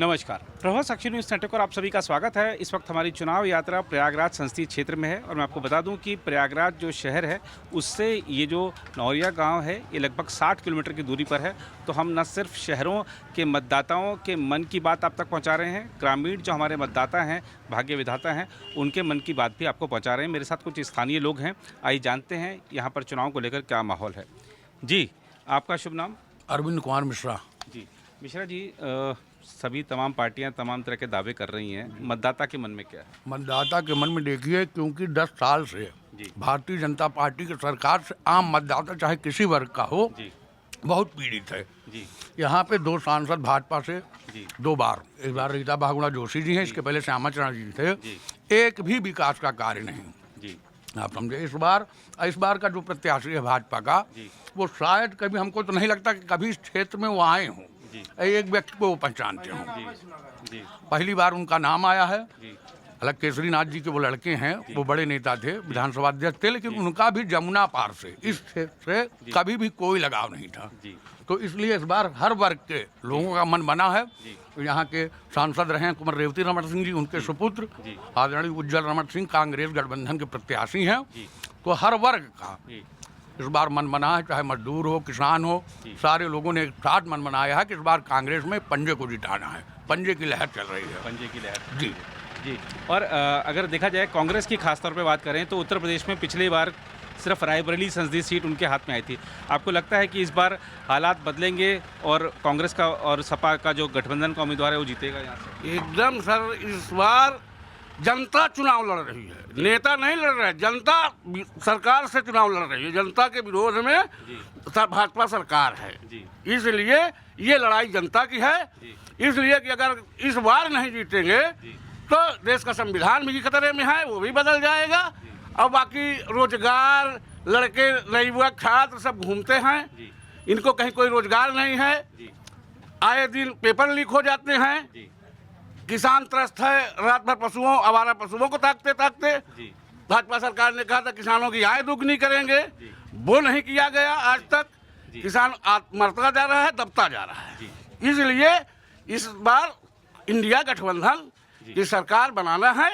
नमस्कार, प्रभात साक्षी news network और आप सभी का स्वागत है। इस वक्त हमारी चुनाव यात्रा प्रयागराज संसदीय क्षेत्र में है और मैं आपको बता दूं कि प्रयागराज जो शहर है उससे ये जो नौरिया गांव है ये लगभग 60 किलोमीटर की दूरी पर है। तो हम न सिर्फ शहरों के मतदाताओं के मन की बात आप तक पहुंचा रहे हैं, ग्रामीण जो हमारे मतदाता हैं, भाग्य विधाता हैं, उनके मन की बात भी आपको पहुँचा रहे हैं। मेरे साथ कुछ स्थानीय लोग हैं, आइए जानते हैं यहाँ पर चुनाव को लेकर क्या माहौल है। जी, आपका शुभ नाम? अरविंद कुमार मिश्रा। जी मिश्रा जी, सभी तमाम पार्टियां तमाम तरह के दावे कर रही हैं, मतदाता के मन में क्या है? मतदाता के मन में देखिए, क्योंकि 10 साल से भारतीय जनता पार्टी की सरकार से आम मतदाता चाहे किसी वर्ग का हो बहुत पीड़ित है। यहाँ पे 2 सांसद भाजपा से 2 बार, एक बार रीता बहुगुणा जोशी जी हैं, इसके पहले श्यामा चरण जी थे। एक भी विकास का कार्य नहीं। आप समझे, इस बार का जो प्रत्याशी है भाजपा का, वो शायद कभी, हमको तो नहीं लगता कि कभी इस क्षेत्र में वो आए हों, एक व्यक्ति को वो पहचानते हों। पहली बार उनका नाम आया है। अलग केसरीनाथ जी के वो लड़के हैं, वो बड़े नेता थे, विधानसभा अध्यक्ष थे, लेकिन उनका भी जमुना पार से इस क्षेत्र से कभी भी कोई लगाव नहीं था। तो इसलिए इस बार हर वर्ग के लोगों का मन बना है। यहाँ के सांसद रहे कुंवर रेवती रमन सिंह जी, उनके सुपुत्र आदरणीय उज्जवल रमन सिंह कांग्रेस गठबंधन के प्रत्याशी हैं। तो हर वर्ग का इस बार मन बना है, चाहे मजदूर हो, किसान हो, सारे लोगों ने एक साथ मन बनाया है कि इस बार कांग्रेस में पंजे को जिताना है। पंजे की लहर चल रही है। पंजे की लहर। जी जी। और अगर देखा जाए कांग्रेस की खासतौर पे बात करें तो उत्तर प्रदेश में पिछली बार सिर्फ रायबरेली संसदीय सीट उनके हाथ में आई थी। आपको लगता है कि इस बार हालात बदलेंगे और कांग्रेस का और सपा का जो गठबंधन का उम्मीदवार है वो जीतेगा यहाँ से? एकदम सर, इस बार जनता चुनाव लड़ रही है, नेता नहीं लड़ रहे। जनता सरकार से चुनाव लड़ रही है। जनता के विरोध में भाजपा सरकार है, इसलिए ये लड़ाई जनता की है। इसलिए कि अगर इस बार नहीं जीतेंगे तो देश का संविधान भी खतरे में है, वो भी बदल जाएगा। और बाकी रोजगार, लड़के नए युवक छात्र सब घूमते हैं, इनको कहीं कोई रोजगार नहीं है। आए दिन पेपर लीक हो जाते हैं। किसान त्रस्त है, रात भर पशुओं, आवारा पशुओं को ताकते ताकते। भाजपा सरकार ने कहा था किसानों की आय दुगनी करेंगे, वो नहीं किया गया आज तक। किसान मरता जा रहा है, दबता जा रहा है। इसलिए इस बार इंडिया गठबंधन की सरकार बनाना है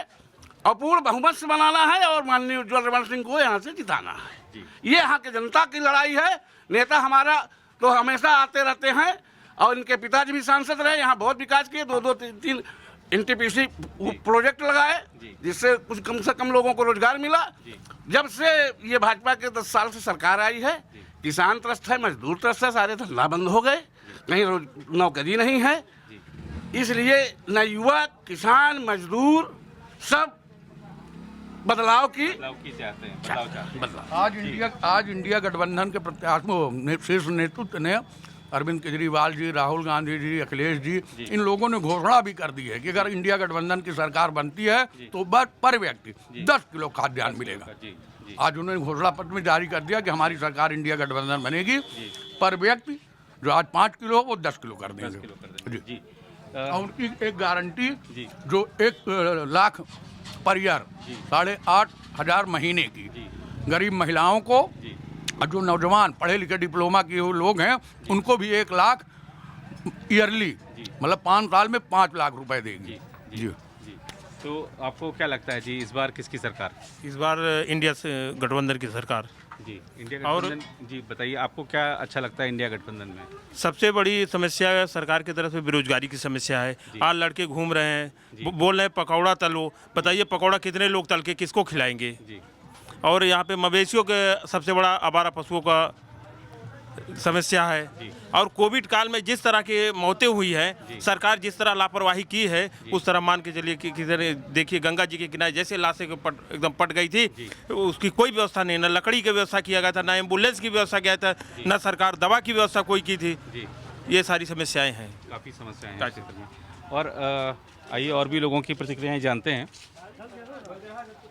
और पूर्ण बहुमत से बनाना है और माननीय उज्जवल रमन सिंह को यहाँ से जिताना है। ये यहाँ की जनता की लड़ाई है। नेता हमारा तो हमेशा आते रहते हैं और इनके पिताजी भी सांसद रहे, यहाँ बहुत विकास किए, 2-3 NTPC प्रोजेक्ट लगाए, जिससे कुछ कम से कम लोगों को रोजगार मिला। जब से ये भाजपा के 10 साल से सरकार आई है, किसान त्रस्त है, मजदूर त्रस्त है, सारे धंधा बंद हो गए, कहीं नौकरी नहीं है। इसलिए न युवक, किसान, मजदूर सब बदलाव चाहते हैं। आज इंडिया गठबंधन के प्रत्याशी शीर्ष नेतृत्व ने, अरविंद केजरीवाल जी, राहुल गांधी जी, अखिलेश जी, इन लोगों ने घोषणा भी कर दी है कि अगर इंडिया गठबंधन की सरकार बनती है तो बस पर व्यक्ति 10 किलो खाद्यान्न मिलेगा। आज उन्होंने घोषणा पत्र में जारी कर दिया कि हमारी सरकार इंडिया गठबंधन बनेगी, पर व्यक्ति जो आज 5 किलो वो 10 किलो कर देंगे। जी। और उनकी एक गारंटी जो 1 लाख पर ईयर, 8,500 महीने की गरीब महिलाओं को, और जो नौजवान पढ़े लिखे डिप्लोमा किए लोग हैं उनको भी 1 लाख ईयरली, मतलब 5 साल में 5 लाख रुपए देगी। जी। तो आपको क्या लगता है जी, इस बार किसकी सरकार? इस बार इंडिया से गठबंधन की सरकार। जी, इंडिया गठबंधन। जी बताइए, आपको क्या अच्छा लगता है इंडिया गठबंधन में? सबसे बड़ी समस्या सरकार की तरफ से बेरोजगारी की समस्या है। आज लड़के घूम रहे हैं, बोल रहे हैं पकौड़ा तलो। बताइए पकौड़ा कितने लोग तल के किसको खिलाएंगे? और यहाँ पे मवेशियों के सबसे बड़ा आवारा पशुओं का समस्या है। और कोविड काल में जिस तरह की मौतें हुई है, सरकार जिस तरह लापरवाही की है, उस तरह मान के चलिए कि देखिए गंगा जी के किनारे जैसे लाशें एकदम पट गई थी, उसकी कोई व्यवस्था नहीं, न लकड़ी की व्यवस्था किया गया था, न एम्बुलेंस की व्यवस्था किया था, न सरकार दवा की व्यवस्था कोई की थी। ये सारी समस्याएं हैं, काफ़ी समस्याएं हैं क्षेत्र में। और आइए और भी लोगों की प्रतिक्रियाएं जानते हैं।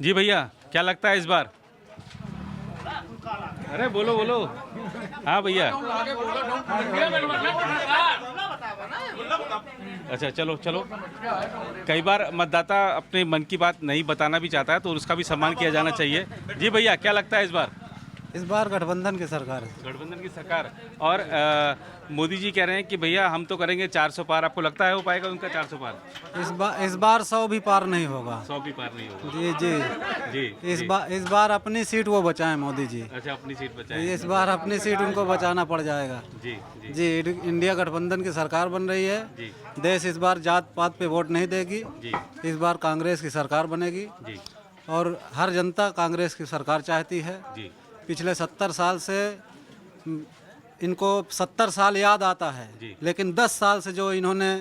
जी भैया, क्या लगता है इस बार? अरे बोलो बोलो। हाँ भैया। अच्छा चलो चलो। कई बार मतदाता अपने मन की बात नहीं बताना भी चाहता है तो उसका भी सम्मान किया जाना चाहिए। जी भैया, क्या लगता है इस बार? इस बार गठबंधन की सरकार है। गठबंधन की सरकार। और मोदी जी कह रहे हैं कि भैया हम तो करेंगे 400 पार। आपको लगता है हो पाएगा उनका 400 पार? इस बार 100 भी पार नहीं होगा। 100 भी पार नहीं होगा। जी जी जी इस बार अपनी सीट वो बचाएं मोदी जी। अच्छा, अपनी सीट बचाएं। इस बार अपनी सीट उनको बचाना पड़ जाएगा। जी जी इंडिया गठबंधन की सरकार बन रही है। जी देश इस बार जात पात पे वोट नहीं देगी। जी इस बार कांग्रेस की सरकार बनेगी जी और हर जनता कांग्रेस की सरकार चाहती है। जी पिछले 70 साल से इनको 70 साल याद आता है, लेकिन 10 साल से जो इन्होंने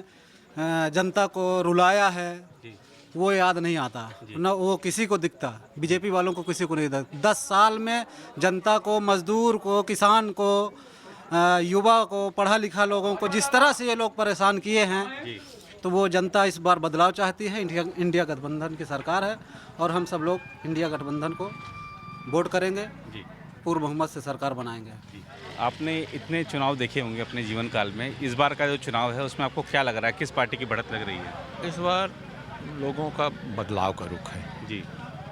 जनता को रुलाया है वो याद नहीं आता, न वो किसी को दिखता। बीजेपी वालों को किसी को नहीं दिखता। 10 साल में जनता को, मजदूर को, किसान को, युवा को, पढ़ा लिखा लोगों को जिस तरह से ये लोग परेशान किए हैं, तो वो जनता इस बार बदलाव चाहती है। इंडिया गठबंधन की सरकार है और हम सब लोग इंडिया गठबंधन को वोट करेंगे, पूर्ण बहुमत से सरकार बनाएंगे। आपने इतने चुनाव देखे होंगे अपने जीवन काल में, इस बार का जो चुनाव है उसमें आपको क्या लग रहा है, किस पार्टी की बढ़त लग रही है? इस बार लोगों का बदलाव का रुख है जी।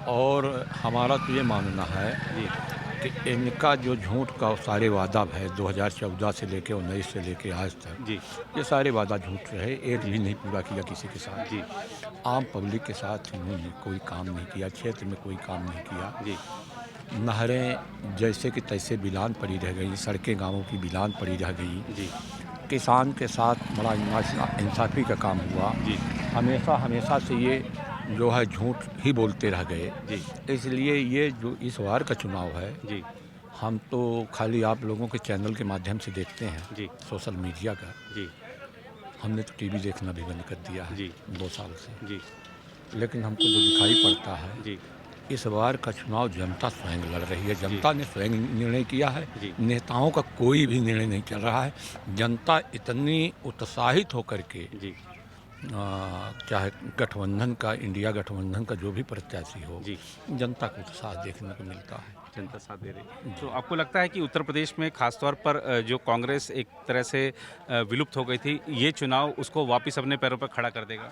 और हमारा तो ये मानना है जी कि इनका जो झूठ का सारे वादा है 2014 से लेके 19 से लेके आज तक, जी ये सारे वादा झूठ रहे, एक भी नहीं पूरा किया किसी के साथ। जी आम पब्लिक के साथ इन्होंने कोई काम नहीं किया, क्षेत्र में कोई काम नहीं किया। जी नहरें जैसे कि तैसे बिलान पड़ी रह गई, सड़कें गाँवों की बिलान पड़ी रह गई। जी किसान के साथ बड़ा इंसाफी का काम हुआ। जी हमेशा से ये जो है झूठ ही बोलते रह गए। जी इसलिए ये जो इस बार का चुनाव है, जी हम तो खाली आप लोगों के चैनल के माध्यम से देखते हैं, जी सोशल मीडिया का। जी हमने तो टीवी देखना भी बंद कर दिया है जी 2 साल से। जी लेकिन हमको जो दिखाई पड़ता है, जी इस बार का चुनाव जनता स्वयं लड़ रही है। जनता ने स्वयं निर्णय किया है, जी। नेताओं का कोई भी निर्णय नहीं चल रहा है। जनता इतनी उत्साहित होकर के जी चाहे गठबंधन का, इंडिया गठबंधन का जो भी प्रत्याशी हो, जी जनता को उत्साह देखने को मिलता है। जनता साथ दे रही है। तो आपको लगता है कि उत्तर प्रदेश में खासतौर पर जो कांग्रेस एक तरह से विलुप्त हो गई थी, ये चुनाव उसको वापस अपने पैरों पर खड़ा कर देगा?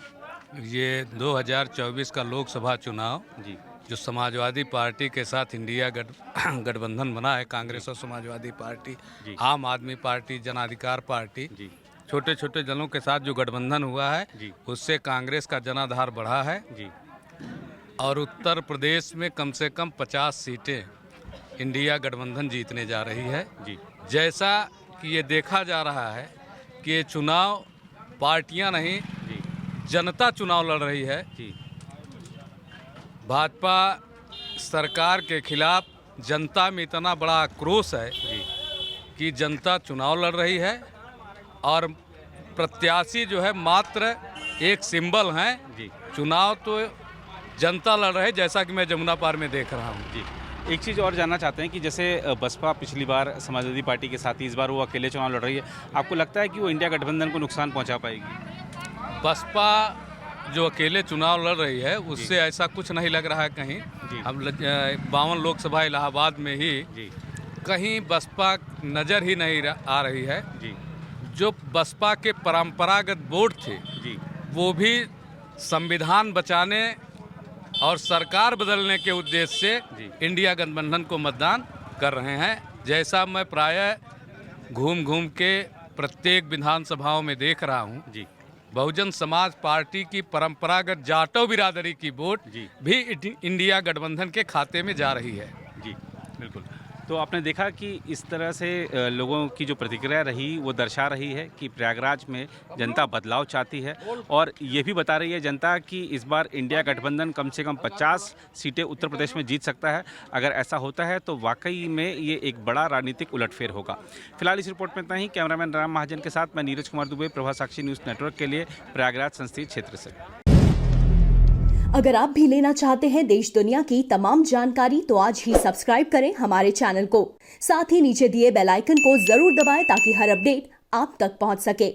ये 2024 का लोकसभा चुनाव जी जो समाजवादी पार्टी के साथ इंडिया गठबंधन बना है, कांग्रेस और समाजवादी पार्टी, जी। आम आदमी पार्टी, जन अधिकार पार्टी, जी छोटे छोटे दलों के साथ जो गठबंधन हुआ है, जी उससे कांग्रेस का जनाधार बढ़ा है। जी और उत्तर प्रदेश में कम से कम 50 सीटें इंडिया गठबंधन जीतने जा रही है। जी जैसा कि ये देखा जा रहा है कि ये चुनाव पार्टियां नहीं, जी जनता चुनाव लड़ रही है। जी भाजपा सरकार के खिलाफ जनता में इतना बड़ा आक्रोश है कि जनता चुनाव लड़ रही है और प्रत्याशी जो है मात्र एक सिंबल हैं। जी चुनाव तो जनता लड़ रही है, जैसा कि मैं जमुना पार में देख रहा हूँ। जी एक चीज़ और जानना चाहते हैं कि जैसे बसपा पिछली बार समाजवादी पार्टी के साथ ही इस बार वो अकेले चुनाव लड़ रही है, आपको लगता है कि वो इंडिया गठबंधन को नुकसान पहुंचा पाएगी? बसपा जो अकेले चुनाव लड़ रही है उससे ऐसा कुछ नहीं लग रहा है कहीं। अब 52 लोकसभा इलाहाबाद में ही जी कहीं बसपा नज़र ही नहीं आ रही है। जी जो बसपा के परंपरागत वोट थे, जी वो भी संविधान बचाने और सरकार बदलने के उद्देश्य से इंडिया गठबंधन को मतदान कर रहे हैं। जैसा मैं प्रायः घूम घूम के प्रत्येक विधानसभाओं में देख रहा हूँ, जी बहुजन समाज पार्टी की परंपरागत जाटो बिरादरी की वोट भी इंडिया गठबंधन के खाते में जा रही है। जी बिल्कुल। तो आपने देखा कि इस तरह से लोगों की जो प्रतिक्रिया रही वो दर्शा रही है कि प्रयागराज में जनता बदलाव चाहती है और ये भी बता रही है जनता कि इस बार इंडिया गठबंधन कम से कम 50 सीटें उत्तर प्रदेश में जीत सकता है। अगर ऐसा होता है तो वाकई में ये एक बड़ा राजनीतिक उलटफेर होगा। फिलहाल इस रिपोर्ट में इतना ही। कैमरामैन राम महाजन के साथ मैं नीरज कुमार दुबे, प्रभा साक्षी न्यूज़ नेटवर्क के लिए प्रयागराज संसदीय क्षेत्र से। अगर आप भी लेना चाहते हैं देश दुनिया की तमाम जानकारी तो आज ही सब्सक्राइब करें हमारे चैनल को। साथ ही नीचे दिए बेल आइकन को जरूर दबाएं ताकि हर अपडेट आप तक पहुंच सके।